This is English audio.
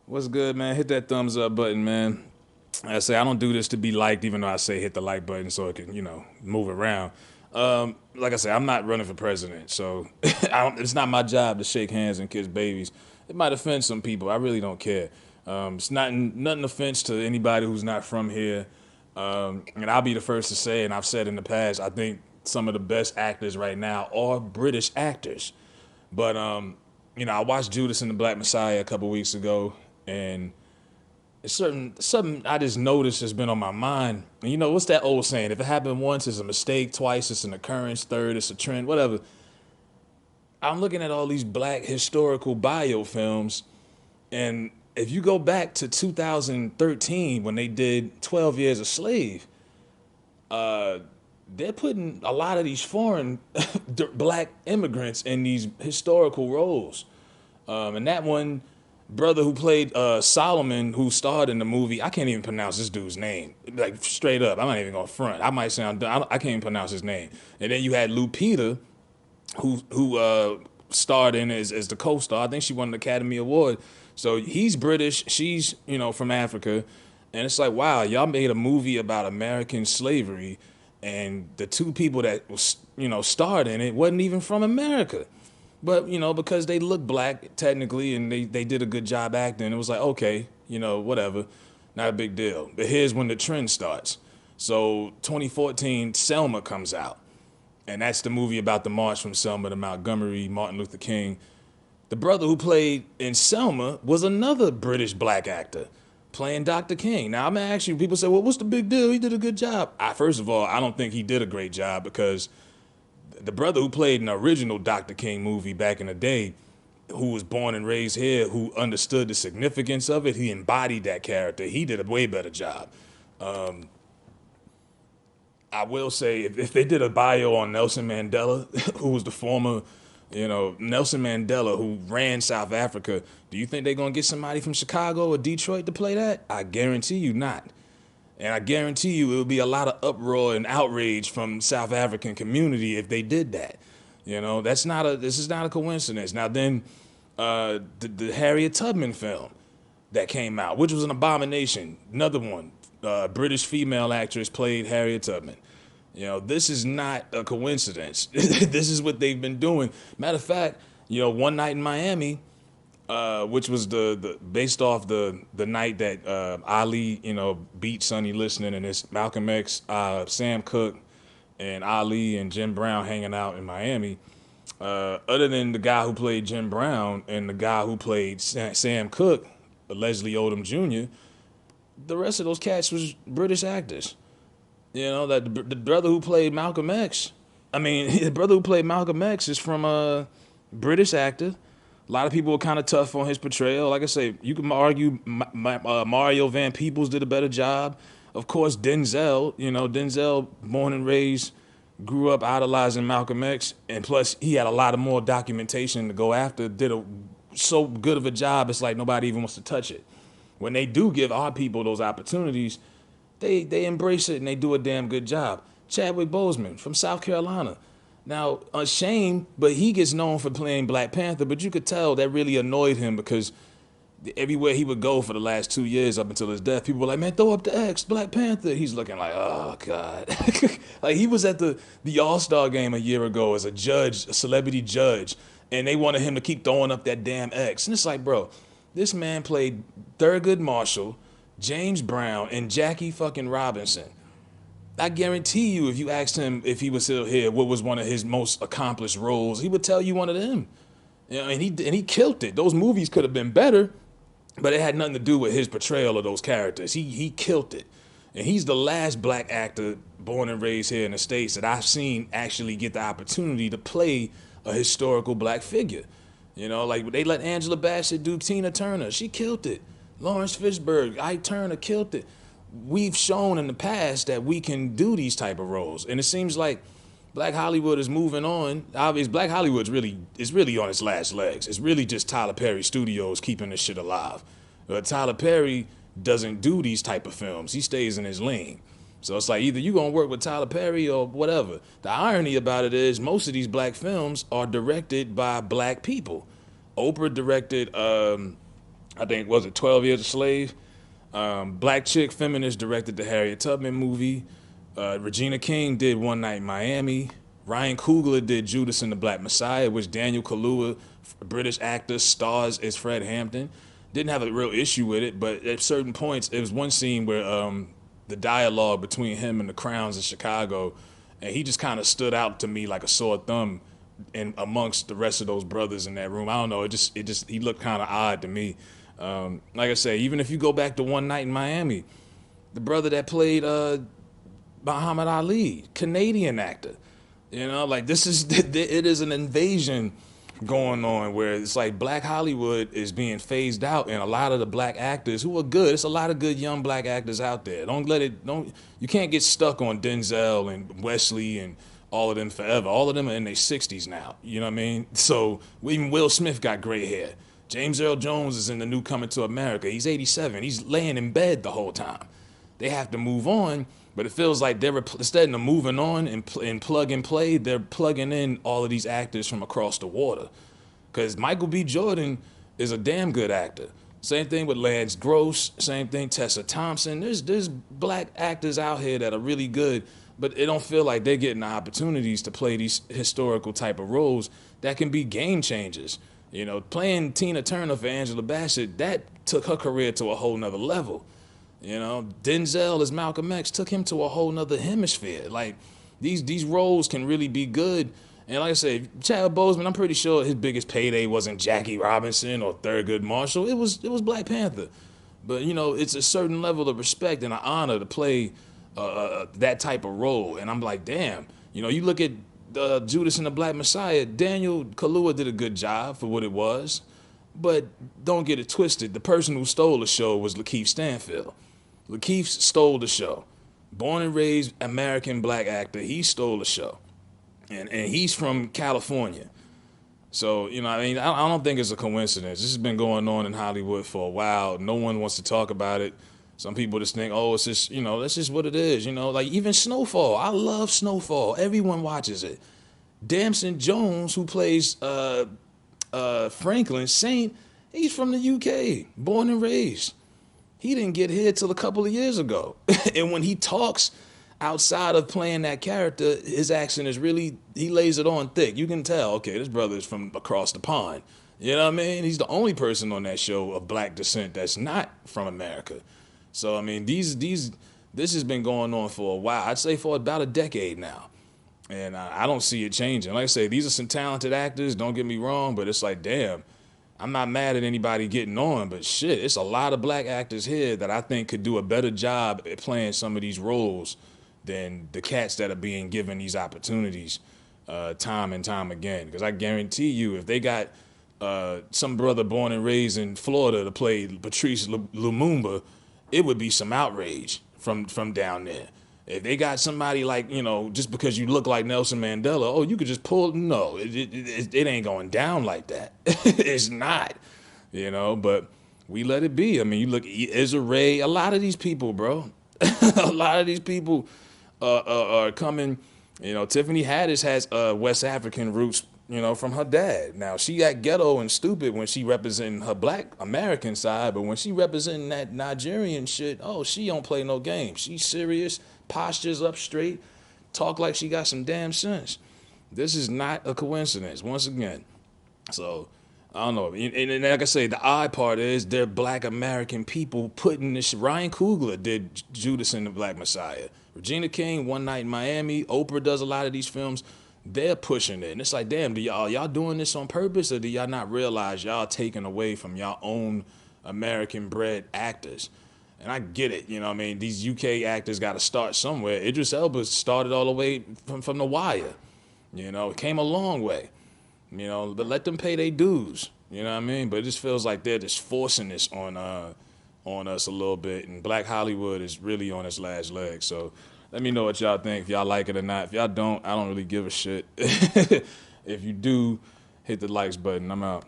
What's good, man? Hit that thumbs up button, man. I say I don't do this to be liked, even though I say hit the like button so it can, move around. Like I said, I'm not running for president, so it's not my job to shake hands and kiss babies. It might offend some people. I really don't care. It's not nothing offense to anybody who's not from here. And I'll be the first to say, and I've said in the past, I think some of the best actors right now are British actors. But I watched Judas and the Black Messiah a couple weeks ago, and it's something I just noticed has been on my mind. And what's that old saying? If it happened once, it's a mistake. Twice, it's an occurrence. Third, it's a trend. Whatever. I'm looking at all these black historical biofilms, and if you go back to 2013 when they did 12 Years a Slave, they're putting a lot of these foreign black immigrants in these historical roles. And that one brother who played Solomon, who starred in the movie, I can't even pronounce this dude's name. Like straight up, I'm not even gonna front. I might sound, I can't even pronounce his name. And then you had Lupita, who starred in as the co-star. I think she won an Academy Award. So he's British, she's from Africa, and it's like, wow, y'all made a movie about American slavery, and the two people that was starred in it wasn't even from America. But because they look black technically, and they did a good job acting, it was like, okay, whatever, not a big deal. But here's when the trend starts. So 2014, Selma comes out, and that's the movie about the march from Selma to Montgomery, Martin Luther King. The brother who played in Selma was another British black actor playing Dr. King. Now, I'm gonna ask you, people say, well, what's the big deal? He did a good job. First of all, I don't think he did a great job because the brother who played in the original Dr. King movie back in the day, who was born and raised here, who understood the significance of it, he embodied that character. He did a way better job. I will say, if they did a bio on Nelson Mandela, who was the former, Nelson Mandela, who ran South Africa, do you think they're going to get somebody from Chicago or Detroit to play that? I guarantee you not. And I guarantee you it would be a lot of uproar and outrage from South African community if they did that. This is not a coincidence. Now then, the Harriet Tubman film that came out, which was an abomination, another one, British female actress played Harriet Tubman. This is not a coincidence. This is what they've been doing. Matter of fact, One Night in Miami, which was the based off the night that Ali, beat Sonny Liston, and it's Malcolm X, Sam Cooke, and Ali and Jim Brown hanging out in Miami. Other than the guy who played Jim Brown and the guy who played Sam Cooke, Leslie Odom Jr., the rest of those cats was British actors. That the brother who played Malcolm X, the brother who played Malcolm X is from a British actor. A lot of people were kind of tough on his portrayal. Like I say, you can argue Mario Van Peebles did a better job. Of course, Denzel, born and raised, grew up idolizing Malcolm X, and plus he had a lot of more documentation to go after. Did so good of a job, it's like nobody even wants to touch it. When they do give our people those opportunities, they embrace it and they do a damn good job. Chadwick Boseman from South Carolina. Now, Unashamed, but he gets known for playing Black Panther, but you could tell that really annoyed him because everywhere he would go for the last 2 years up until his death, people were like, man, throw up the X, Black Panther. He's looking like, oh, God. Like, he was at the All-Star game a year ago as a judge, a celebrity judge, and they wanted him to keep throwing up that damn X. And it's like, bro, this man played Thurgood Marshall, James Brown, and Jackie fucking Robinson. I guarantee you, if you asked him if he was still here, what was one of his most accomplished roles, he would tell you one of them. And he killed it. Those movies could have been better, but it had nothing to do with his portrayal of those characters. He killed it. And he's the last black actor born and raised here in the States that I've seen actually get the opportunity to play a historical black figure. Like they let Angela Bassett do Tina Turner. She killed it. Lawrence Fishburne, Ike Turner killed it. We've shown in the past that we can do these type of roles. And it seems like Black Hollywood is moving on. Obviously, Black Hollywood's really on its last legs. It's really just Tyler Perry Studios keeping this shit alive. Tyler Perry doesn't do these type of films. He stays in his lane. So it's like either you gonna work with Tyler Perry or whatever. The irony about it is most of these black films are directed by black people. Oprah directed I think, was it 12 Years a Slave? Black chick feminist directed the Harriet Tubman movie. Regina King did One Night in Miami. Ryan Coogler did Judas and the Black Messiah, which Daniel Kaluuya, a British actor, stars as Fred Hampton. Didn't have a real issue with it, but at certain points, there was one scene where the dialogue between him and the Crowns in Chicago, and he just kind of stood out to me like a sore thumb in amongst the rest of those brothers in that room. I don't know, it just he looked kind of odd to me. Like I say, even if you go back to One Night in Miami, the brother that played Muhammad Ali, Canadian actor. You know, like this is it is an invasion going on where it's like Black Hollywood is being phased out, and a lot of the black actors who are good. It's a lot of good young black actors out there. You can't get stuck on Denzel and Wesley and all of them forever. All of them are in their 60s now. You know what I mean? So even Will Smith got gray hair. James Earl Jones is in the new Coming to America. He's 87. He's laying in bed the whole time. They have to move on, but it feels like they're instead of moving on and plug and play, they're plugging in all of these actors from across the water. Because Michael B. Jordan is a damn good actor. Same thing with Lance Gross. Same thing, Tessa Thompson. There's black actors out here that are really good, but it don't feel like they're getting the opportunities to play these historical type of roles that can be game changers. You know, playing Tina Turner for Angela Bassett, that took her career to a whole nother level. You know, Denzel as Malcolm X took him to a whole nother hemisphere. Like, these roles can really be good. And like I said, Chad Boseman, I'm pretty sure his biggest payday wasn't Jackie Robinson or Thurgood Marshall. It was Black Panther. But, you know, it's a certain level of respect and an honor to play that type of role. And I'm like, damn. You know, you look at Judas and the Black Messiah, Daniel Kaluuya did a good job for what it was. But don't get it twisted. The person who stole the show was Lakeith Stanfield. Lakeith stole the show. Born and raised American black actor, he stole the show. And he's from California. So, you know, I mean, I don't think it's a coincidence. This has been going on in Hollywood for a while. No one wants to talk about it. Some people just think, oh, it's just, you know, that's just what it is. You know, like even Snowfall. I love Snowfall. Everyone watches it. Damson Jones, who plays Franklin Saint, he's from the UK, born and raised. He didn't get here till a couple of years ago. And when he talks outside of playing that character, his accent is really, he lays it on thick. You can tell, okay, this brother is from across the pond. You know what I mean? He's the only person on that show of black descent that's not from America. So, I mean, this has been going on for a while. I'd say for about a decade now. And I don't see it changing. Like I say, these are some talented actors, don't get me wrong, but it's like, damn, I'm not mad at anybody getting on, but shit, it's a lot of black actors here that I think could do a better job at playing some of these roles than the cats that are being given these opportunities time and time again. Because I guarantee you, if they got some brother born and raised in Florida to play Patrice Lumumba, it would be some outrage from down there. If they got somebody like, you know, just because you look like Nelson Mandela, oh, you could just pull. No, it ain't going down like that. It's not, you know, but we let it be. I mean, you look at Issa Rae, a lot of these people, bro. A lot of these people are coming. You know, Tiffany Haddish has West African roots, you know, from her dad. Now, she got ghetto and stupid when she representing her black American side, but when she representing that Nigerian shit, oh, she don't play no games. She's serious, postures up straight, talk like she got some damn sense. This is not a coincidence, once again. So, I don't know. And like I say, the odd part is they're black American people putting this. Ryan Coogler did Judas and the Black Messiah. Regina King, One Night in Miami. Oprah does a lot of these films. They're pushing it. And it's like, damn, y'all doing this on purpose, or do y'all not realize y'all taking away from y'all own American-bred actors? And I get it, you know what I mean? These UK actors got to start somewhere. Idris Elba started all the way from The Wire. You know, it came a long way. You know, but let them pay their dues. You know what I mean? But it just feels like they're just forcing this on us a little bit. And Black Hollywood is really on its last leg. So let me know what y'all think, if y'all like it or not. If y'all don't, I don't really give a shit. If you do, hit the likes button. I'm out.